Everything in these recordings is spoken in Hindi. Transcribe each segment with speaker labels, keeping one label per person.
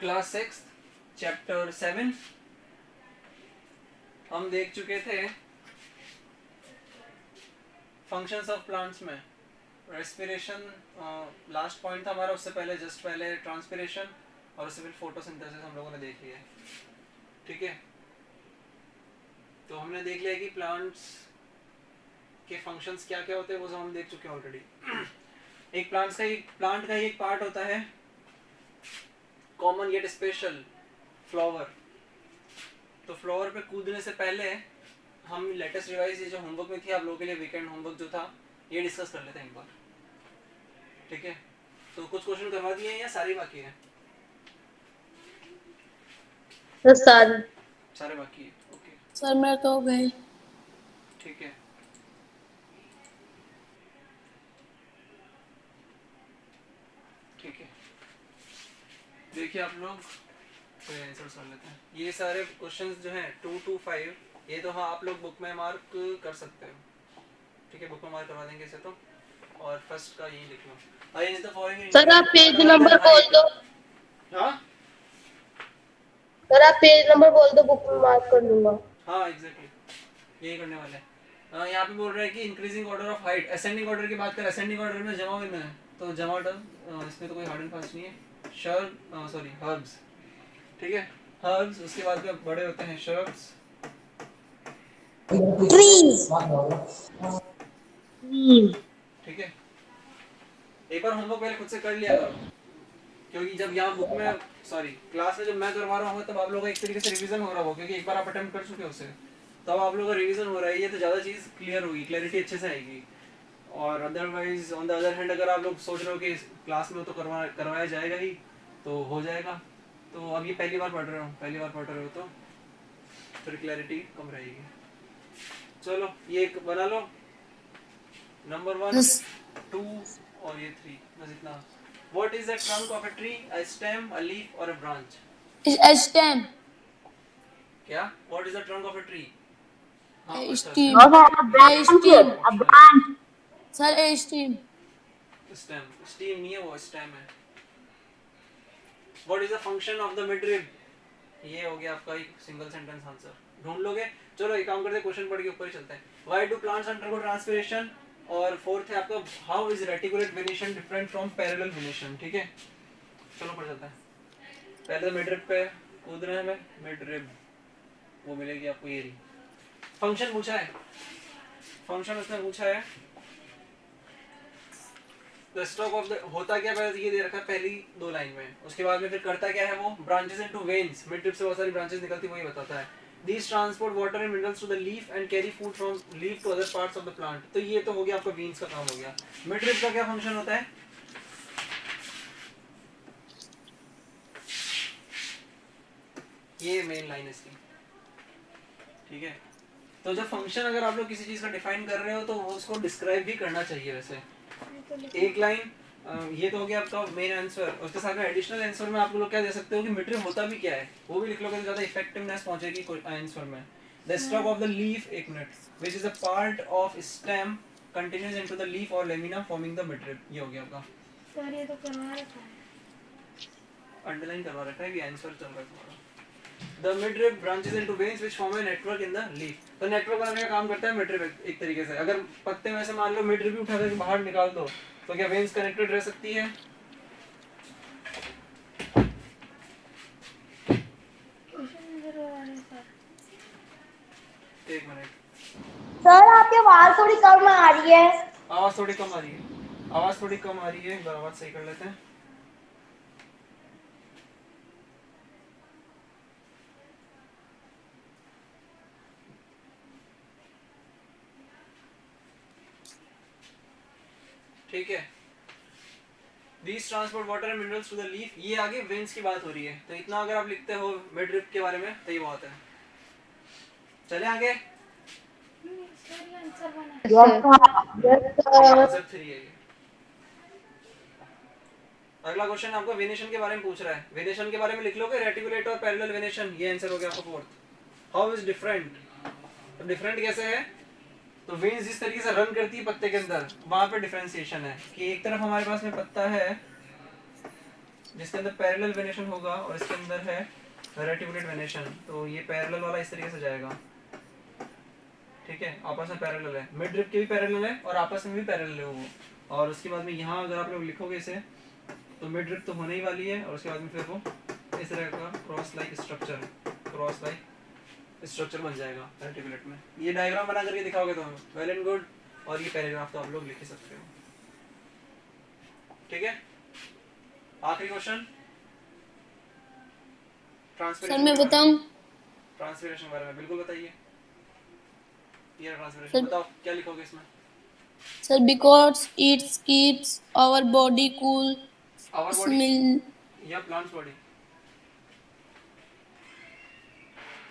Speaker 1: क्लास 6 चैप्टर 7 हम देख चुके थे फंक्शंस ऑफ प्लांट्स में रेस्पिरेशन लास्ट पॉइंट था हमारा। उससे पहले जस्ट पहले ट्रांसपिरेशन और उससे फिर फोटोसिंथेसिस हम लोगों ने देख लिया है। ठीक है, तो हमने देख लिया कि प्लांट्स के फंक्शंस क्या क्या होते हैं वो सब हम देख चुके हैं ऑलरेडी। एक प्लांट का एक पार्ट होता है कॉमन येट स्पेशल, फ्लावर। तो फ्लावर पे कूदने से पहले हम लेटेस्ट रिवाइज ये जो होमवर्क में थी आप लोगों के लिए, वीकेंड होमवर्क जो था, ये डिस्कस कर लेते हैं एक बार। ठीक है, तो कुछ क्वेश्चन करवा दिए हैं या सारे बाकी हैं? सारे बाकी है। ओके
Speaker 2: सर मैं तो गए।
Speaker 1: ठीक है, ठीक है, देखिए आप लोग आंसर कर लेते हैं। ये सारे क्वेश्चंस जो हैं 2 to 5 ये तो हाँ आप लोग बुक में मार्क कर सकते हो। ठीक है, बुक में मार्क करवा देंगे इसे तो। और फर्स्ट का यही लिख लो।
Speaker 2: सर आप पेज नंबर बोल दो।
Speaker 1: हाँ
Speaker 2: सर आप पेज नंबर बोल दो, बुक में मार्क कर लूंगा।
Speaker 1: हाँ एग्जैक्टली यही करने वाले हैं। यहाँ पे बोल रहा है कि increasing order of height, ascending order की बात कर। असेंडिंग ऑर्डर में जमा में है तो जमा ऑर्डर इसमें तो कोई हार्ड एंड फास्ट नहीं है। Shrub sorry herbs. ठीक है, हर्ब्स उसके बाद में बड़े होते हैं शर्ब्स,
Speaker 2: ट्रीज।
Speaker 1: ठीक है। एक बार होमवर्क पहले खुद से कर लिया करो, क्योंकि जब यहाँ बुक में सॉरी क्लास में जब मैं करवा रहा हूँ तब आप लोगों का एक तरीके से रिवीजन हो रहा होगा, क्योंकि एक बार आप अटेम्प्ट कर चुके हो उसे, तब आप लोगों का रिवीजन हो रहा है। ये तो ज़्यादा चीज़ क्लियर होगी, क्लैरिटी अच्छे से आएगी। और otherwise on the other hand अगर आप लोग सोच रहे हो कि क्लास में तो करवाया जाएगा ही तो हो जाएगा, तो अब ये पहली बार पढ़ रहे हो तो फिर क्लैरिटी कम रहेगी। चलो ये एक बना लो, नंबर 1 2 और ये 3 बस इतना। What is the trunk of a tree? A stem, a leaf or a branch?
Speaker 2: Stem.
Speaker 1: क्या? What is the trunk of a tree? हाँ
Speaker 2: steam. Sir steam.
Speaker 1: Stem. Stem नहीं है वो, stem है। What is the function of the midrib? ये हो गया आपका एक सिंगल सेंटेंस आंसर। ढूंढ लोगे? चलो एक काम करते हैं, क्वेश्चन पढ़ के ऊपर ही चलते हैं। Why do plants undergo transpiration? और फोर्थ है आपका how is reticulate venation different from parallel venation? ठीक है, चलो पढ़ चलते हैं। पहले तो मिडरिब पे कूद रहे हैं हमें, मिडरिब वो मिलेगी आपको ये रही। फंक्शन पूछा है, फंक्शन उसने पूछा है द स्टॉक ऑफ द, होता क्या पहले ये दे रखा है पहली दो लाइन में, उसके बाद में फिर करता क्या है वो, branches into veins, mid trip से बहुत सारी ब्रांचेस निकलती वही बताता है। These transport water and minerals to the leaf and carry food from leaf to other parts of the plant। तो ये तो हो गया आपका वेन्स का काम हो गया। मिड ट्रिप का क्या फंक्शन होता है? ये मेन लाइन है इसकी। ठीक है, तो जब फंक्शन अगर आप लोग किसी चीज का डिफाइन कर रहे हो तो उसको डिस्क्राइब भी करना चाहिए। वैसे एक लाइन ये तो हो गया आपका मेन आंसर, उसके साथ में एडिशनल आंसर में आप लोग क्या दे सकते हो कि मिडरिब होता भी क्या है वो भी लिख लोगे तो ज्यादा इफेक्टिवनेस पहुंचेगी आंसर में। The stalk of the leaf, एक minute, which is a part of stem continues into the leaf और लेमिना फॉर्मिंग द मिडरिब। ये हो गया आपका।
Speaker 3: सर ये तो करवा रखा है,
Speaker 1: अंडरलाइन करवा रखा है, ये आंसर चल रहा है तुम्हारा। The midrib branches into veins which form a network in the leaf। तो नेटवर्क बनाने का काम करता है मिडरिब एक तरीके से। अगर पत्ते में से मान लो मिडरिब उठा करके बाहर निकाल दो तो क्या वेन्स कनेक्टेड रह सकती है? एक मिनट
Speaker 2: सर आपकी आवाज थोड़ी कम आ रही है।
Speaker 1: आवाज थोड़ी कम आ रही है, आवाज थोड़ी कम आ रही है, एक बार आवाज सही कर लेते हैं। ठीक है, These transport water and minerals to the leaf, ये आगे वेन्स की बात हो रही है, तो इतना अगर आप लिखते हो मिडरिब के बारे में तो ये बहुत है। चले आगे,
Speaker 3: सर ये आंसर बना
Speaker 1: आंसर 3 है ये। अगला क्वेश्चन आपको वेनेशन के बारे में पूछ रहा है। वेनेशन के बारे में लिख लोगे रेटिकुलेट और पैरेलल वेनेशन, ये आंसर हो गया आपका फोर्थ। हाउ इज डिफरेंट, तो डिफरेंट कैसे है, तो वेन्स जिस तरीके से रन करती है पत्ते के अंदर वहां पे डिफरेंशिएशन है कि एक तरफ हमारे पास में पत्ता है जिसके अंदर पैरेलल वेनेशन होगा और इसके अंदर है रेटिकुलेट वेनेशन, तो ये पैरेलल वाला इस तरीके से जाएगा, ठीक है, आपस में पैरेलल है, मिड रिब के भी पैरेलल है और आपस में भी पैरेलल है वो। और उसके बाद में यहाँ अगर आप लोग लिखोगे इसे तो मिड रिब तो होने ही वाली है, और उसके बाद में फिर वो इस तरह का क्रॉस लाइक स्ट्रक्चर बन जाएगा रेटिकुलेट में। ये डायग्राम बना करके दिखाओगे तो वेल एंड गुड, और ये पैराग्राफ तो आप लोग लिख ही सकते हो, ठीक है। आखिरी क्वेश्चन,
Speaker 2: सर मैं बताऊं?
Speaker 1: ट्रांसपिरेशन के बारे में बिल्कुल बताइए। ये ट्रांसपिरेशन
Speaker 2: सर-
Speaker 1: बताओ क्या लिखोगे इसमें।
Speaker 2: Sir because it keeps our body cool,
Speaker 1: our body
Speaker 2: smell
Speaker 1: या plants body,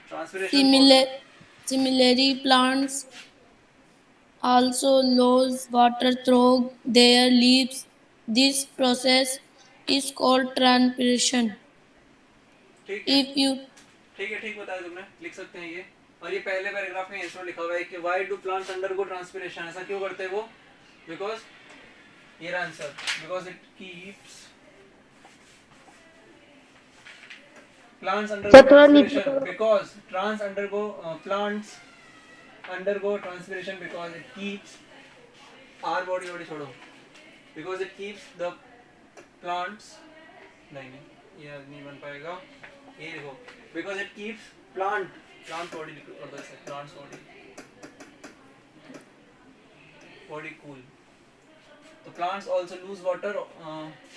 Speaker 1: transpiration
Speaker 2: similar similarly plants also lose water through their leaves. This process is called transpiration.
Speaker 1: ठीक है,
Speaker 2: If you
Speaker 1: ठीक बताया तुमने, लिख सकते हैं ये। और ये पहले पैराग्राफ में आंसर लिखा हुआ है कि why do plants undergo transpiration, ऐसा क्यों करते हैं वो, बिकॉज ये answer, because it keeps plants undergo transpiration because plants undergo transpiration because it keeps our body छोड़ो, because it keeps the plants, नहीं ये नहीं बन पाएगा, ये देखो, because it keeps plant body और ऐसे plants body cool, तो plants also lose water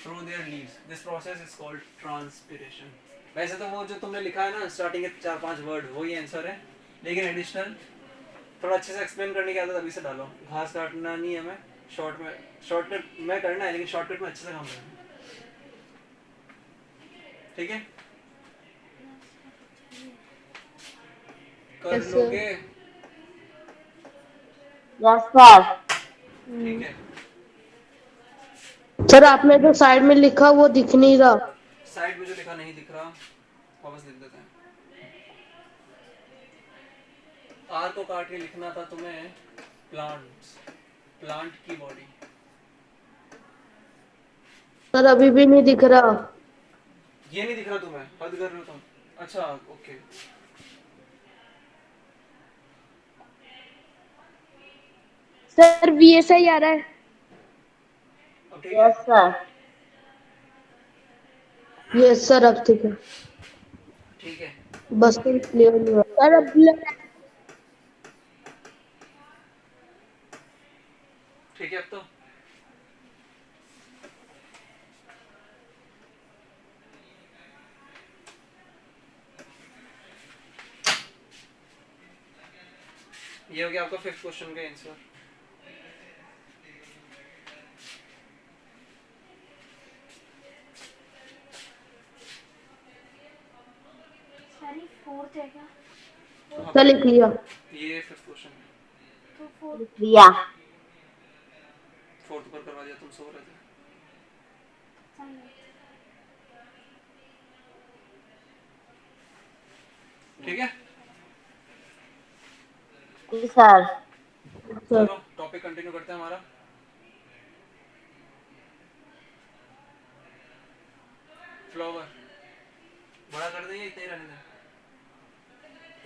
Speaker 1: through their leaves, this process is called transpiration। वैसे तो वो जो तुमने लिखा है ना स्टार्टिंग के 4-5 वर्ड वही आंसर है, लेकिन एडिशनल थोड़ा अच्छे से एक्सप्लेन करने की आदत अभी से डालो। घास काटना नहीं है, हमें शॉर्टकट में करना है, लेकिन शॉर्टकट में अच्छे से काम करना है, ठीक है, कर लोगे, ठीक है।
Speaker 4: सर आपने जो साइड में लिखा वो दिख नहीं रहा।
Speaker 1: साइड में जो लिखा नहीं दिख रहा, वापस लिख देते हैं। आर को काट के लिखना था तुम्हें प्लांट की बॉडी।
Speaker 4: सर अभी भी नहीं दिख रहा।
Speaker 1: ये नहीं दिख रहा तुम्हें, हद कर रहे हो तुम, अच्छा ओके।
Speaker 2: सर VSI आ रहा है।
Speaker 1: अब ठीक है,
Speaker 4: यस सर अब ठीक है।
Speaker 1: ठीक है,
Speaker 4: बस तो क्लियर नहीं हुआ।
Speaker 2: सर अब
Speaker 1: ठीक है। अब तो ये हो गया आपका 5th क्वेश्चन का आंसर।
Speaker 3: सारी फोर्थ है क्या?
Speaker 4: सर लिख लिया।
Speaker 1: ये 5th क्वेश्चन है,
Speaker 3: तो फोर्थ
Speaker 4: लिया।
Speaker 1: 4th पर करवा दिया, तुम सो रहे थे। ठीक है
Speaker 4: सर
Speaker 1: चलो टॉपिक कंटिन्यू करते हैं हमारा। फ्लावर बड़ा कर दें या इतना ही रहने दें,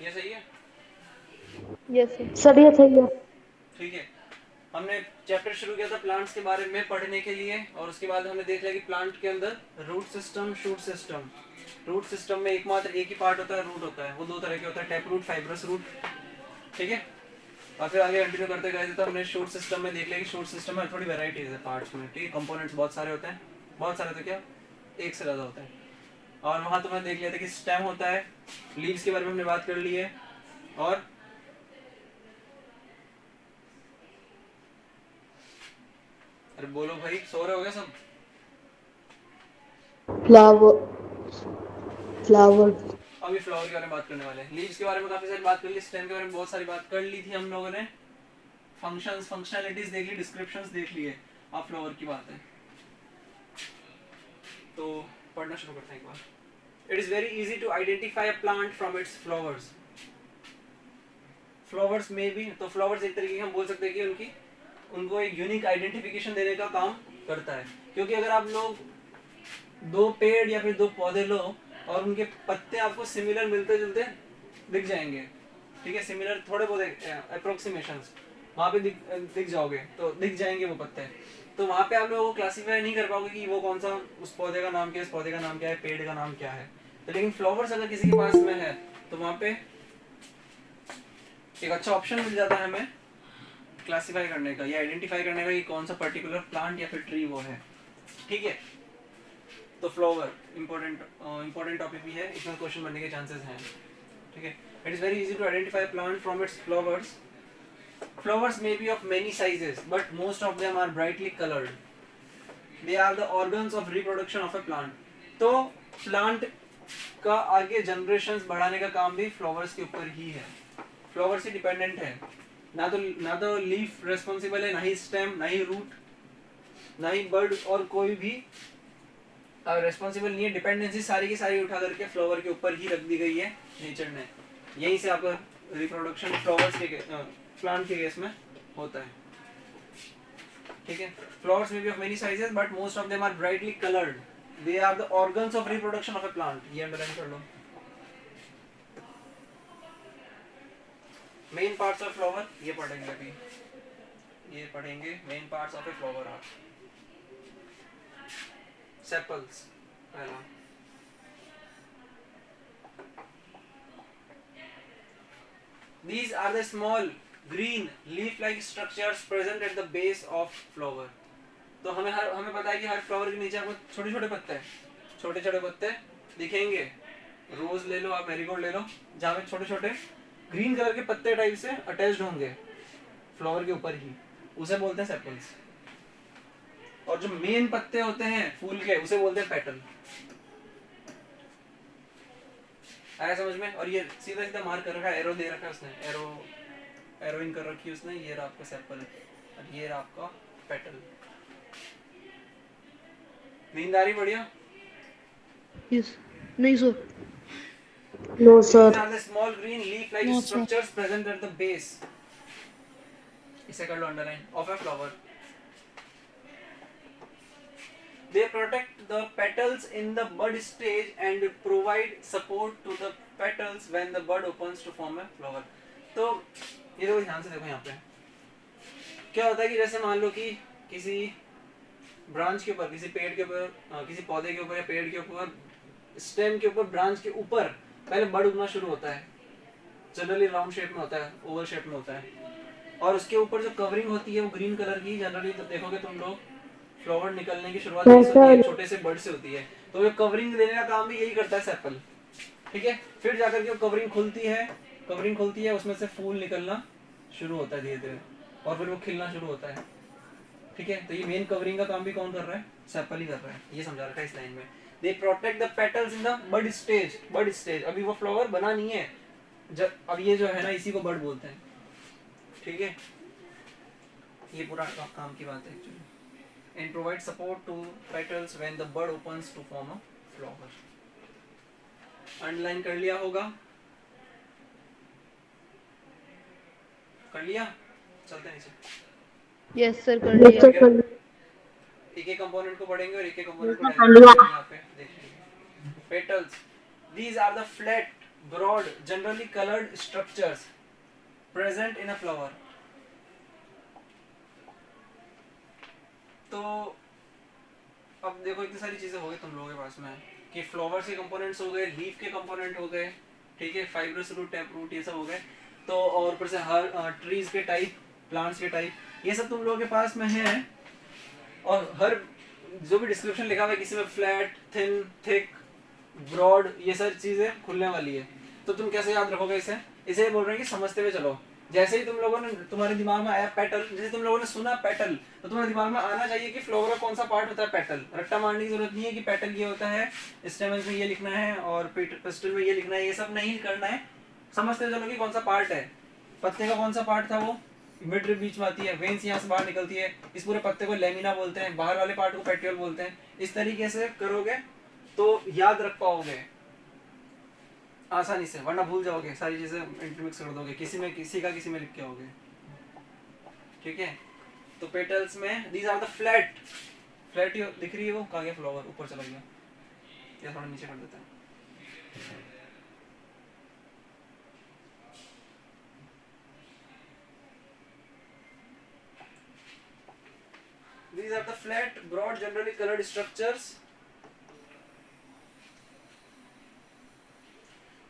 Speaker 1: ये सही है,
Speaker 4: यस सर ये सही है।
Speaker 1: ठीक है। हमने चैप्टर शुरू किया था प्लांट्स के बारे में पढ़ने के लिए, और उसके बाद हमने देख लिया कि प्लांट के अंदर root system, shoot system. Root system में एकमात्र एक ही पार्ट होता है, रूट होता है, वो दो तरह के होता है, टैप रूट, फाइब्रस रूट, ठीक है। और फिर आगे कंटिन्यू करते गए तो हमने शूट सिस्टम में देख लिया कि शूट सिस्टम में थोड़ी वैरायटीज है पार्ट्स में, ठीक है, कंपोनेंट्स बहुत सारे होते हैं, बहुत सारे तो क्या एक से ज़्यादा होते हैं। और वहाँ तो मैंने देख लिया था कि स्टेम होता है, लीव्स के बारे में हमने बात कर ली है, और अरे बोलो भाई, सो रहे हो गए सब?
Speaker 4: फ्लावर
Speaker 1: अभी फ्लावर के बारे में बात करने वाले हैं। लीव्स के बारे में काफी सारी बात कर ली, स्टेम के बारे में बहुत सारी बात कर ली थी हम लोगों ने, फंक्शंस, फंक्शनैलिटीज देख ली, डिस्क्रिप्शंस देख लिए। अब फ्लावर की बात है, तो पढ़ना शुरू करते हैं एक बार। It is very easy to identify a plant from its flowers. Flowers में भी, तो फ्लावर्स एक तरीके के हम बोल सकते हैं कि उनको एक यूनिक आइडेंटिफिकेशन देने का काम करता है, क्योंकि अगर आप लोग दो पेड़ या फिर दो पौधे लो और उनके पत्ते आपको सिमिलर मिलते जुलते दिख जाएंगे, ठीक है, सिमिलर थोड़े बहुत अप्रोक्सीमेशंस वहाँ पे दिख जाओगे, तो दिख जाएंगे वो पत्ते। तो वहाँ पे आप लोगों को क्लासीफाई नहीं कर पाओगे कि वो कौन सा, उस पौधे का नाम क्या है, इस पौधे का नाम क्या है, पेड़ का नाम क्या है। तो लेकिन फ्लावर्स अगर किसी के पास में है तो वहाँ पे एक अच्छा ऑप्शन मिल जाता है हमें क्लासीफाई करने का या आइडेंटिफाई करने का कि कौन सा पर्टिकुलर प्लांट या फिर ट्री वो है, ठीक है। तो फ्लावर इंपॉर्टेंट टॉपिक भी है, इसमें क्वेश्चन बनने के चांसेस हैं, ठीक है। It is very easy to identify plant from its flowers. Flowers may be of many sizes, but most of them are brightly colored. They are the organs of reproduction of a plant. तो प्लांट का आगे जनरेशंस बढ़ाने का काम भी फ्लावर्स के ऊपर ही है, फ्लावर से डिपेंडेंट है। ना तो लीफ रेस्पॉन्सिबल है, ना ही स्टेम, ना ही रूट, ना ही बर्ड और कोई भी रेस्पॉन्सिबल नहीं है। डिपेंडेंसी सारी की सारी उठा करके फ्लावर के ऊपर ही रख दी गई है नेचर ने। यहीं से आपका रिप्रोडक्शन फ्लावर्स के प्लांट के केस में होता है, ठीक है। फ्लावर्स में be of many sizes but most of them are brightly coloured. They are the organs of reproduction of a plant. ये अंडरलाइन कर लो। मेन पार्ट्स ऑफ फ्लावर ये पढ़ेंगे अभी, ये पढ़ेंगे main parts of a flower are. Sepals पहला, these are the small green leaf like structures present at the base of flower। तो हमें पता है कि हर फ्लावर के नीचे आपको छोटे छोटे पत्ते दिखेंगे। रोज ले लो, आप मैरीगोल्ड ले लो, जहाँ पे छोटे छोटे ग्रीन कलर के पत्ते टाइप से अटैच्ड होंगे फ्लावर के ऊपर ही, उसे बोलते हैं सेपल्स। और जो मेन पत्ते होते हैं फूल के उसे बोलते हैं पेटल। आया समझ में? और ये सीधा सीधा मार्क कर रखा है, एरो दे रखा है उसने, एरोइंग कर रखी है उसने। ये रहा आपका सेपल और ये रहा आपका पेटल। नींद आ रही बढ़िया?
Speaker 4: यस। नहीं sir. No sir.
Speaker 1: These are the small green leaf-like
Speaker 2: No, sir.
Speaker 1: structures present at the base। इसे कर लो underline, of a flower। They protect the petals in the bud stage and provide support to the petals when the bud opens to form a flower। तो ये देखो, ध्यान से देखो यहाँ पे क्या होता है कि जैसे मान लो कि किसी ब्रांच के ऊपर, किसी पेड़ के ऊपर, किसी पौधे के ऊपर या पेड़ के ऊपर, स्टेम के ऊपर, ब्रांच के ऊपर पहले बड उगना शुरू होता है। जनरली राउंड शेप में होता है, ओवल शेप में होता है, और उसके ऊपर जो कवरिंग होती है वो ग्रीन कलर की। जनरली तो देखोगे तुम लोग फ्लावर निकलने की शुरुआत होती है छोटे से बड से होती है। तो ये कवरिंग देने का काम भी यही करता है सेपल, ठीक है। फिर जाकर के कवरिंग खुलती है, उसमें से फूल निकलना शुरू होता है धीरे धीरे, और फिर वो खिलना शुरू होता है, ठीक है। तो ये मेन कवरिंग का काम भी कौन कर रहा है? सेपल ही कर रहा है। ये समझा रखा है इस लाइन में। They protect the petals in the bud stage. अभी वो फ्लावर बना नहीं है, जब अब ये जो है ना, इसी को बड बोलते हैं, ठीक है। ये पूरा काम की बात है actually. And provide support to petals when the bud opens to form a flower. Underline कर लिया होगा? कर लिया? चलते नीचे।
Speaker 4: यस सर कर लिया।
Speaker 1: एक एक कंपोनेंट को पढ़ेंगे और एक एक कंपोनेंट को यहाँ पे देख लेंगे। Petals, these are the flat, broad, generally colored structures present in a flower। तो अब देखो इतनी सारी चीजें हो गई तुम लोगों के पास में कि फ्लावर्स के कंपोनेंट्स हो गए, लीफ के कंपोनेंट हो गए, ठीक है, फाइब्रस रूट, टैप रूट, ये सब हो गए। तो और ऊपर से हर ट्रीज के टाइप, प्लांट्स के टाइप, ये सब तुम लोगों के पास में है। और हर जो भी डिस्क्रिप्शन लिखा हुआ है, किसी में फ्लैट, थिन, थिक, ब्रॉड, ये सारी चीजें खुलने वाली है। तो तुम कैसे याद रखोगे इसे? इसे बोल रहे हैं कि समझते हुए चलो। जैसे ही तुम लोगों ने, तुम्हारे दिमाग में आया पेटल, जैसे तुम लोगों ने सुना पेटल, तो तुम्हारे दिमाग में आना चाहिए कि फ्लावर का कौन सा पार्ट होता है पेटल। रट्टा मारने की जरूरत नहीं है कि पेटल ये होता है, स्टेमन में ये लिखना है और पिस्टल में ये लिखना है, ये सब नहीं करना है। समझते चलो कि कौन सा पार्ट है। पत्ते का कौन सा पार्ट था? वो मिड रिब बीच में आती है, वेन्स यहाँ से बाहर निकलती है, इस पूरे पत्ते को लेमिना बोलते हैं, बाहर वाले पार्ट को पेट्रियोल बोलते हैं। इस तरीके से करोगे तो याद रख पाओगे आसानी से, वरना भूल जाओगे, सारी चीजें इंटरमिक्स कर दोगे, किसी में लिख के आओगे, ठीक है। तो पेटल्स में these are the flat दिख रही है, वो कहाँ गया फ्लावर? ऊपर चला गया। या थोड़ा नीचे कर देते हैं। These are the flat, broad, generally colored structures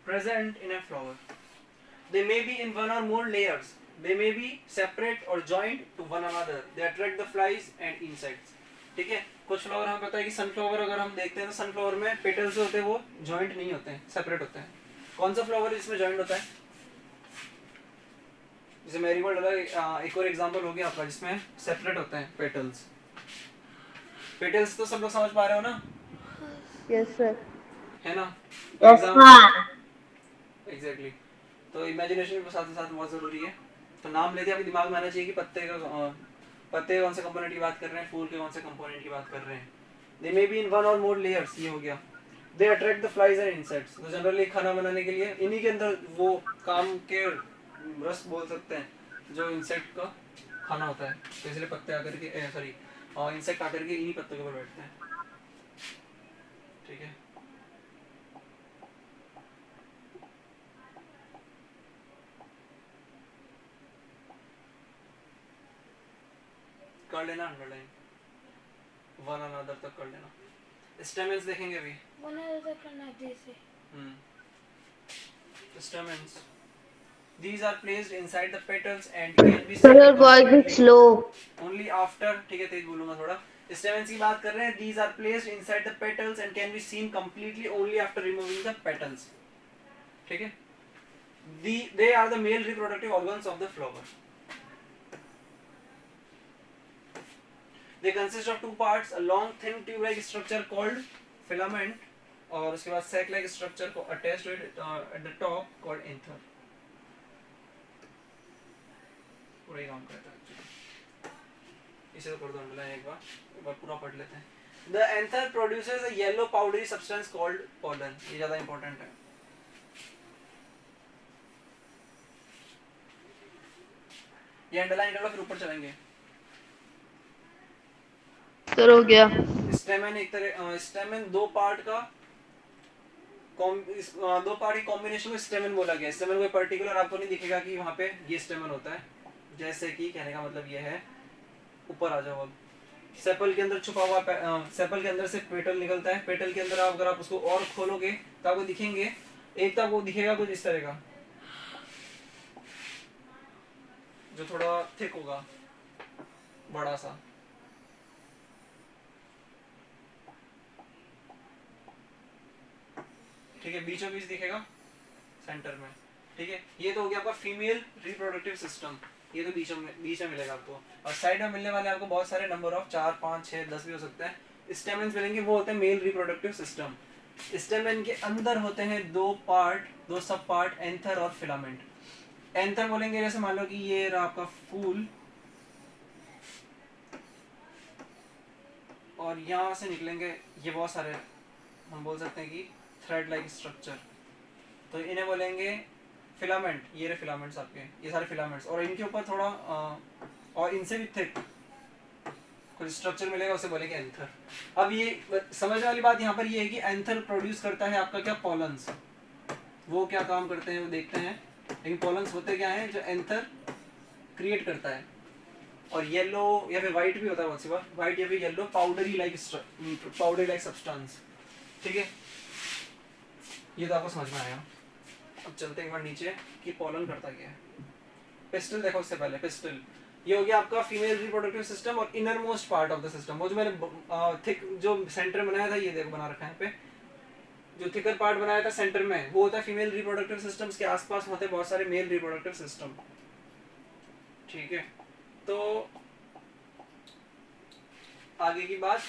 Speaker 1: present in a flower. They may be in one or more layers. They may be separate or joined to one another. They attract the flies and insects. ठीक है, कुछ फ्लावर हमें पता है कि सनफ्लावर अगर हम देखते हैं तो सनफ्लावर में पेटल्स होते हैं वो जॉइंट नहीं होते हैं, सेपरेट होते हैं। कौन सा फ्लावर इसमें जॉइंट होता है? जैसे मैरीगोल्ड अलग एक और एग्जांपल हो गया आपका जिसमें सेपरेट होते हैं पेटल्स। पेटल्स तो सब लोग समझ पा रहे हो ना?
Speaker 4: Yes, sir.
Speaker 1: है ना?
Speaker 4: Yes, sir.
Speaker 1: एग्जैक्टली। तो इमेजिनेशन के साथ साथ बहुत जरूरी है। तो नाम लेते आपके दिमाग में आना चाहिए कि पत्ते कौन से कंपोनेंट की बात कर रहे हैं, फूल के कौन से कंपोनेंट की बात कर रहे हैं। दे मे बी इन वन और मोर लेयर्स, ये हो गया। They attract the flies and insects. तो जनरली खाना बनाने के लिए इन्हीं के अंदर वो काम के रस बोल सकते हैं जो इंसेक्ट का खाना होता है। तो इसलिए पत्ते आकर के सॉरी इंसेक्ट आकर के इन्हीं पत्तों के ऊपर बैठते हैं। ठीक है, कर लेना अंडरलाइन, वन अनदर तक कर लेना। स्टेमेंस देखेंगे अभी।
Speaker 3: वन अनदर करना जैसे
Speaker 1: Stamens. These are placed inside the petals and can be
Speaker 4: Sir,
Speaker 1: seen
Speaker 4: your voice is slow.
Speaker 1: only after, ठीक है तेज बोलूंगा थोड़ा। Stamens की बात कर रहे हैं। These are placed inside the petals and can be seen completely only after removing the petals. ठीक है, they are the male reproductive organs of the flower. They consist of two parts, a long thin tube-like structure called filament और उसके बाद sac-like structure को attached to it at the top called anther. पूरा ही काम करता है। इसे तो कर दो अंडरलाइन एक बार पूरा पढ़ लेते हैं। The anther produces a yellow powdery substance called pollen. ये ज़्यादा important है। ये अंडरलाइन कर लो फिर ऊपर चलेंगे।
Speaker 4: सर हो गया।
Speaker 1: स्टेमन एक तरह स्टेमन दो पार्ट की कॉम्बिनेशन को स्टेमन बोला गया। स्टेमन कोई पर्टिकुलर आपको नहीं दिखेगा कि वहाँ पे ये स्टेमन होता है। जैसे कि कहने का मतलब ये है, ऊपर आ जाओ अब। सेपल के अंदर छुपा हुआ सेपल के अंदर से पेटल निकलता है। पेटल के अंदर अगर आप उसको और खोलोगे तो आपको दिखेंगे, एक तो आपको दिखेगा कुछ इस तरह का जो थोड़ा थिक होगा, बड़ा सा। ठीक है, बीचों बीच दिखेगा सेंटर में। ठीक है, ये तो हो गया आपका फीमेल रिप्रोडक्टिव सिस्टम। ये तो बीच में मिलेगा आपको। और साइड में मिलने वाले आपको बहुत सारे नंबर ऑफ 4 5 6 10 भी हो सकते हैं स्टेमेंस मिलेंगे। वो होते हैं मेल रिप्रोडक्टिव सिस्टम। स्टेमेन के अंदर होते हैं दो सब पार्ट, एंथर और फिलामेंट। एंथर बोलेंगे जैसे मान लो कि ये रहा आपका फूल और यहाँ से निकलेंगे ये बहुत सारे, हम बोल सकते हैं कि थ्रेड लाइक स्ट्रक्चर, तो इन्हें बोलेंगे फिलामेंट। ये रहे फिलामेंट्स आपके, ये सारे फिलामेंट्स। और इनके ऊपर थोड़ा और इनसे भी थिक कुछ स्ट्रक्चर मिलेगा, उसे बोलेंगे एंथर। अब ये समझने वाली बात यहाँ पर ये है कि एंथर प्रोड्यूस करता है आपका क्या, पॉलन्स। वो क्या काम करते हैं वो देखते हैं। लेकिन पॉलन्स होते क्या हैं जो एंथर क्रिएट करता है। और येलो या फिर व्हाइट भी होता है बहुत सी बार, व्हाइट या फिर येलो पाउडरी लाइक सब्सटेंस। ठीक है, ये तो आपको समझ में आया। अब चलते हैं एक बार नीचे कि पॉलन करता क्या है। पिस्टल देखो, उससे पहले पिस्टल ये हो गया आपका फीमेल रिप्रोडक्टिव सिस्टम और inner most part of the system. वो जो मैंने थिक जो सेंटर बनाया था, ये देखो बना रखा है यहाँ पे, जो थिकर पार्ट बनाया था सेंटर में, वो होता है फीमेल रिप्रोडक्टिव सिस्टम। के आसपास होते हैं बहुत सारे मेल रिप्रोडक्टिव सिस्टम। ठीक है, तो आगे की बात,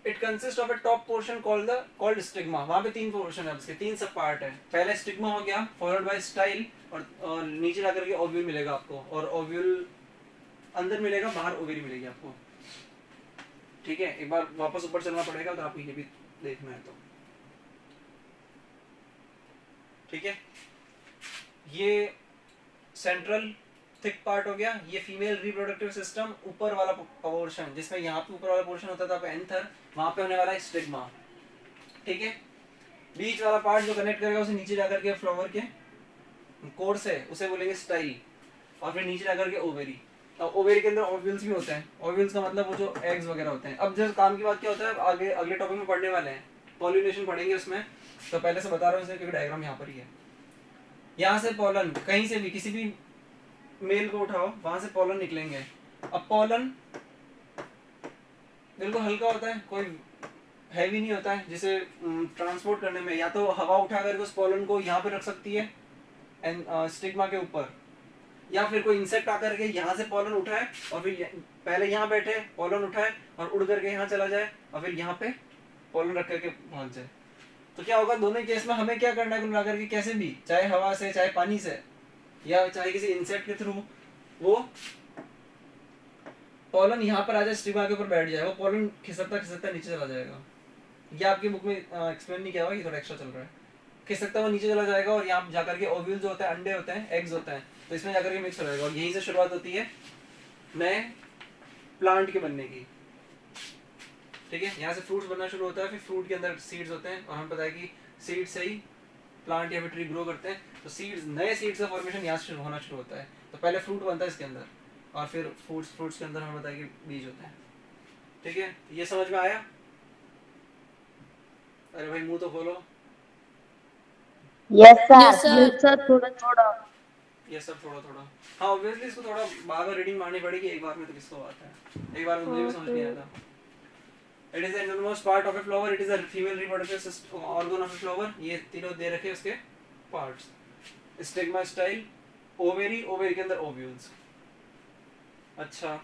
Speaker 1: it consist of a top portion called stigma. वहां पे 3 पोर्शन है उसके, 3 सब पार्ट है। पहले स्टिग्मा हो गया, फॉलोड बाय स्टाइल, और नीचे जाकर के ओव्यूल मिलेगा आपको, और ओव्यूल अंदर मिलेगा, बाहर ओवेरी मिलेगी आपको। ठीक है, एक बार वापस ऊपर चलना पड़ेगा तो आपको ये भी देखना है तो। ठीक है, ये सेंट्रल थिक पार्ट हो गया, ये फीमेल रिप्रोडक्टिव सिस्टम। ऊपर वाला पोर्शन जिसमें यहाँ पे ऊपर वाला पोर्शन होता था एंथर, वहां पे होने वाला है स्टिग्मा। ठीक है, बीच वाला पार्ट जो कनेक्ट करेगा उसे नीचे जाकर के फ्लावर के कोर्स है उसे बोलेंगे स्टाइल, और फिर नीचे जाकर के ओवेरी। अब ओवेरी के अंदर ओव्यूल्स भी होते हैं। ओव्यूल्स का मतलब वो जो एग्स वगैरह होते हैं। अब जो काम की बात क्या होता है, आगे अगले टॉपिक में पढ़ने वाले हैं, पॉलिनेशन पढ़ेंगे उसमें, तो पहले से बता रहा हूँ इसलिए क्योंकि डायग्राम यहाँ पर ही है। यहाँ से पॉलन कहीं से भी किसी भी मेल को उठाओ, वहां से पॉलन निकलेंगे। अब पॉलन बिल्कुल हल्का होता है, कोई हैवी नहीं होता है, जिसे ट्रांसपोर्ट करने में या तो हवा उठा करके उस पॉलन को यहाँ पे रख सकती है स्टिग्मा के ऊपर, या फिर कोई इंसेक्ट आकर के यहाँ से पॉलन उठाए और फिर पहले यहाँ बैठे पॉलन उठाए और उड़ करके यहाँ चला जाए और फिर यहाँ पे पॉलन रख करके भाग जाए। तो क्या होगा, दोनों केस में हमें क्या करना है, कुल मिलाकर के कैसे भी, चाहे हवा से, चाहे पानी से, या चाहे किसी इंसेक्ट के थ्रू, वो पॉलन यहाँ पर आ जाए, स्टिग्मा के ऊपर बैठ जाए, वो पॉलन खिसकता खिसकता नीचे चला जाएगा। ये आपकी बुक में एक्सप्लेन नहीं किया हुआ, ये थोड़ा एक्स्ट्रा चल रहा है। खिसकता हुआ नीचे चला जाएगा और यहाँ जाकर के ओव्यूल जो होता है, अंडे होते हैं, एग्स होते हैं, तो इसमें जाकर के मिक्स हो जाएगा और यहीं से शुरुआत होती है नए प्लांट के बनने की। ठीक है, यहाँ से फ्रूट्स बनना शुरू होता है, फिर फ्रूट के अंदर सीड्स होते हैं और हमें पता है कि सीड से ही प्लांट या फिर ट्री ग्रो करते हैं। तो सीड्स, नए सीड्स का फॉर्मेशन यहाँ से होना शुरू होता है। तो पहले फ्रूट बनता है इसके अंदर और फिर फ्रूट्स के अंदर हमें पता है कि बीज होते हैं। ठीक है, ये समझ में आया? अरे भाई मुंह तो खोलो।
Speaker 4: Yes
Speaker 2: Yes,
Speaker 4: sir.
Speaker 2: sir.
Speaker 4: Yes sir, थोड़ा थोड़ा।
Speaker 1: ये सब थोड़ा थोड़ा, हाँ ऑब्वियसली इसको थोड़ा बार बार रीडिंग मारनी पड़ेगी, एक बार में तो किसको आता है, एक बार में मुझे भी समझ नहीं आता। It is the innermost part of a flower, it is the female reproductive organ of a flower. ये तीनों दे रखे उसके parts, stigma, style, ovary, ovary के अंदर ओव्यूल्स। अच्छा,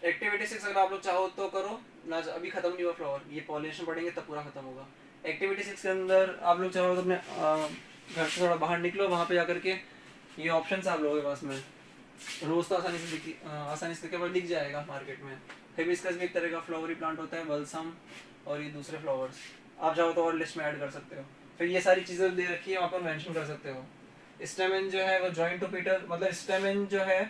Speaker 1: एक्टिविटी 6 अगर आप लोग चाहो तो करो ना, अभी खत्म नहीं हुआ फ्लावर, ये पॉलिनेशन पढ़ेंगे तब पूरा खत्म होगा। एक्टिविटी 6 के अंदर आप लोग चाहो तो अपने घर से थोड़ा बाहर निकलो, वहाँ पे जाकर के ये ऑप्शंस आप लोगों के पास में, रोज तो आसानी से दिख जाएगा मार्केट में। हिबिस्कस भी एक तरह का फ्लावरी प्लांट होता है, बल्सम और ये दूसरे फ्लावर्स, आप चाहो तो और लिस्ट में ऐड कर सकते हो। फिर ये सारी चीज़ें दे रखी है, वहाँ पर मेंशन कर सकते हो। स्टेमन जो है वो जॉइंट टू पीटल, मतलब स्टेमन जो है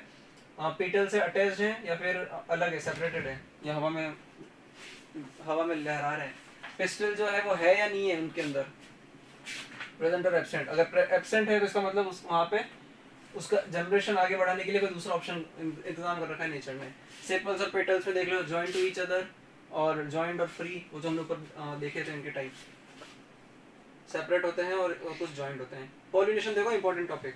Speaker 1: पीटल से अटैच्ड है या फिर अलग है, सेपरेटेड है, या हवा में लहरा रहे हैं। पिस्टल जो है वो है या नहीं है उनके अंदर, प्रेजेंट और एब्सेंट। अगर एब्सेंट है तो इसका मतलब वहाँ पे उसका जनरेशन आगे बढ़ाने के लिए कोई दूसरा ऑप्शन इंतजाम कर रखा है नेचर में। सेपल्स और पेटल्स में देख लो, जॉइंट टू ईच अदर और जॉइंट और फ्री, वो जो हमने ऊपर देखे थे, इनके टाइप सेपरेट होते हैं और कुछ जॉइंट होते हैं। पॉलिनेशन देखो इंपॉर्टेंट टॉपिक,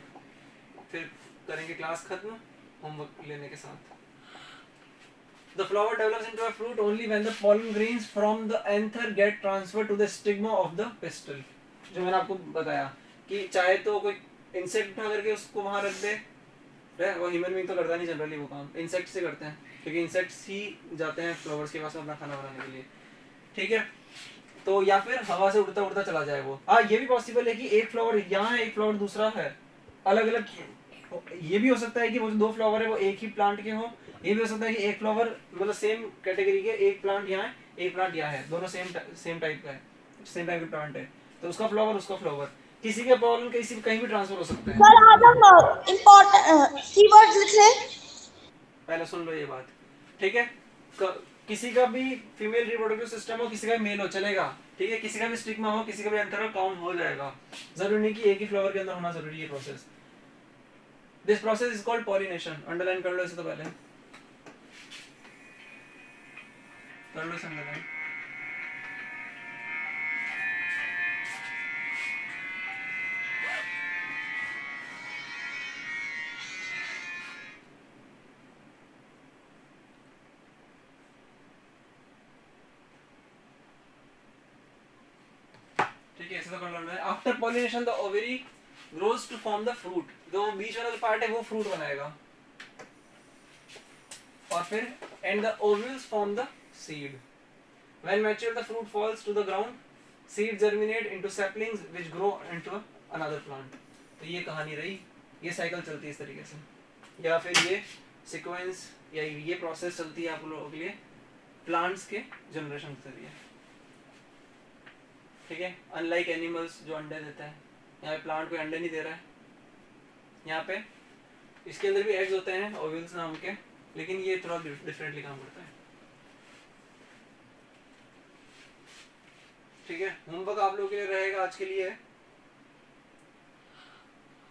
Speaker 1: फिर करेंगे क्लास खत्म होमवर्क लेने के साथ। The flower develops into a fruit only when the pollen grains from the anther get transferred to the stigma of the pistil। जो मैंने आपको बताया कि चाहे तो कोई इंसेक्ट उठा करके उसको वहां रख दे, वो ह्यूमन बीइंग तो करता नहीं जनरली, वो काम इंसेक्ट से करते हैं, क्योंकि इंसेक्ट्स ही जाते हैं फ्लावर्स के पास में अपना खाना बनाने के लिए। ठीक है, तो या फिर हवा से उड़ता उड़ता चला जाए वो। ये भी पॉसिबल है कि एक फ्लावर यहाँ है, एक फ्लावर दूसरा है, अलग अलग। ये भी हो सकता है कि वो जो दो फ्लावर है वो एक ही प्लांट के हों। ये भी हो सकता है कि एक फ्लावर मतलब सेम कैटेगरी के, एक प्लांट यहाँ है, एक प्लांट यहाँ है, दोनों सेम टाइप का है, सेम टाइप का प्लांट है, तो उसका फ्लावर उसका फ्लावर, किसी के पॉलन किसी कहीं भी ट्रांसफर हो सकता है।
Speaker 2: सर आज हम इम्पोर्टेंट कीवर्ड्स लिख रहे हैं।
Speaker 1: पहले सुन लो ये बात, ठीक है? किसी का भी फीमेल रिप्रोडक्टिव सिस्टम हो, किसी का मेल हो, चलेगा। ठीक है, किसी का भी स्टिग्मा हो, किसी का भी एंथर काउंट हो जाएगा, जरूरी नहीं कि एक ही फ्लावर के अंदर होना जरूरी है process. This process is called pollination. Underline कर लो इसे, तो पहले कर लो अंडरलाइन। ठीक है, ऐसे तो कर लो है। After pollination the ovary grows to form the fruit, जो बीच वाला पार्ट है वो फ्रूट बनाएगा, और फिर and the ovules form the seed. When mature, the fruit falls to the ground. Seeds germinate into saplings which grow into another plant. तो ये कहानी रही, ये साइकिल चलती है इस तरीके से, या फिर ये सीक्वेंस या ये प्रोसेस चलती है आप लोगों के लिए प्लांट्स के जनरेशन के जरिए। ठीक है, अनलाइक एनिमल्स जो अंडे देता है, यहाँ पे प्लांट कोई अंडे नहीं दे रहा है, यहाँ पे इसके अंदर भी एग्स होते हैं ओव्यूल्स नाम के, लेकिन ये थोड़ा डिफरेंटली काम करता है। ठीक है, होमवर्क आप लोगों के लिए रहेगा आज के लिए,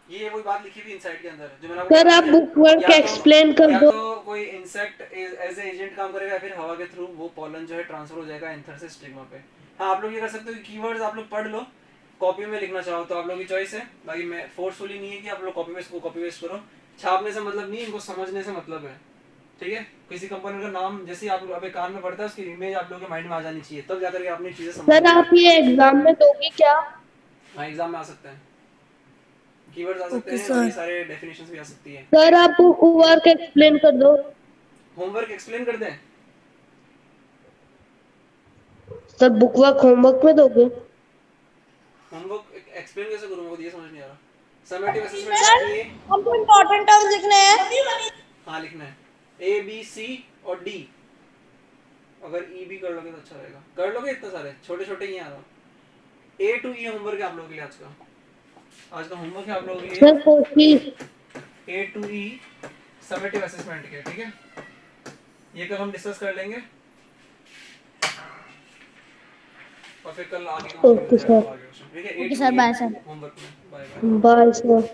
Speaker 1: ये वही बात लिखी हुई इनसाइड के अंदर जो मैंने आपको
Speaker 4: सर आप बुक वर्क एक्सप्लेन कर
Speaker 1: या
Speaker 4: दो।
Speaker 1: तो कोई इंसेक्ट एज ए एजेंट काम करेगा, फिर हवा के थ्रू वो पॉलन जो है ट्रांसफर हो जाएगा एंथर से स्टिग्मा पे। हाँ, आप लोग ये कर सकते हो कि कीवर्ड्स आप लोग पढ़ लो, कॉपी में लिखना चाहो तो आप लोगों की चॉइस है, बाकी मैं फोर्सफुली नहीं है कि आप लोग कॉपी पेस्ट करो। छापने से मतलब नहीं, इनको समझने से मतलब है, ठीक है। किसी कंपनी का नाम जैसे आप अभी कान में पड़ता है, उसकी इमेज आप लोगों के माइंड में आ जानी चाहिए, तब जाकर के आपने चीजें समझ।
Speaker 4: सर आप ये एग्जाम में दोगे क्या?
Speaker 1: हाँ, एग्जाम में आ सकते हैं, कीवर्ड्स आ सकते
Speaker 2: Okay,
Speaker 1: हैं
Speaker 2: sir.
Speaker 1: और ये सारे डेफिनेशंस भी आ सकती है।
Speaker 4: सर आप बुक वर्क एक्सप्लेन कर दो।
Speaker 1: होमवर्क एक्सप्लेन कर दें?
Speaker 4: सर बुक वर्क होमवर्क में दोगे?
Speaker 1: होमवर्क एक्सप्लेन कैसे करूंगा, मुझे ये समझ नहीं आ रहा। समेटिव असेसमेंट में ए,
Speaker 2: हमको इम्पोर्टेंट टर्म्स लिखने हैं।
Speaker 1: हाँ लिखना है ए बी सी और डी, अगर ई भी कर लोगे तो अच्छा रहेगा। कर लोगे? इतने सारे छोटे छोटे ही आ रहा। ए टू ई होमवर्क है आप लोगों के लिए आज का होमवर्क है आप लोगों के
Speaker 4: सर कोशिश।
Speaker 1: लिए ए टू ई समेटिव असेसमेंट के, ठीक है। ये कल हम डिस्कस कर लेंगे और फिर कल आगे
Speaker 4: ओके सर।
Speaker 1: ठीक है।
Speaker 2: Okay, sir. Bye, sir.
Speaker 1: Homework में bye bye.
Speaker 4: Bye sir.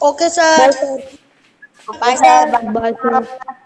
Speaker 2: Okay sir.
Speaker 4: Bye sir.
Speaker 2: Bye sir.
Speaker 4: Bye sir.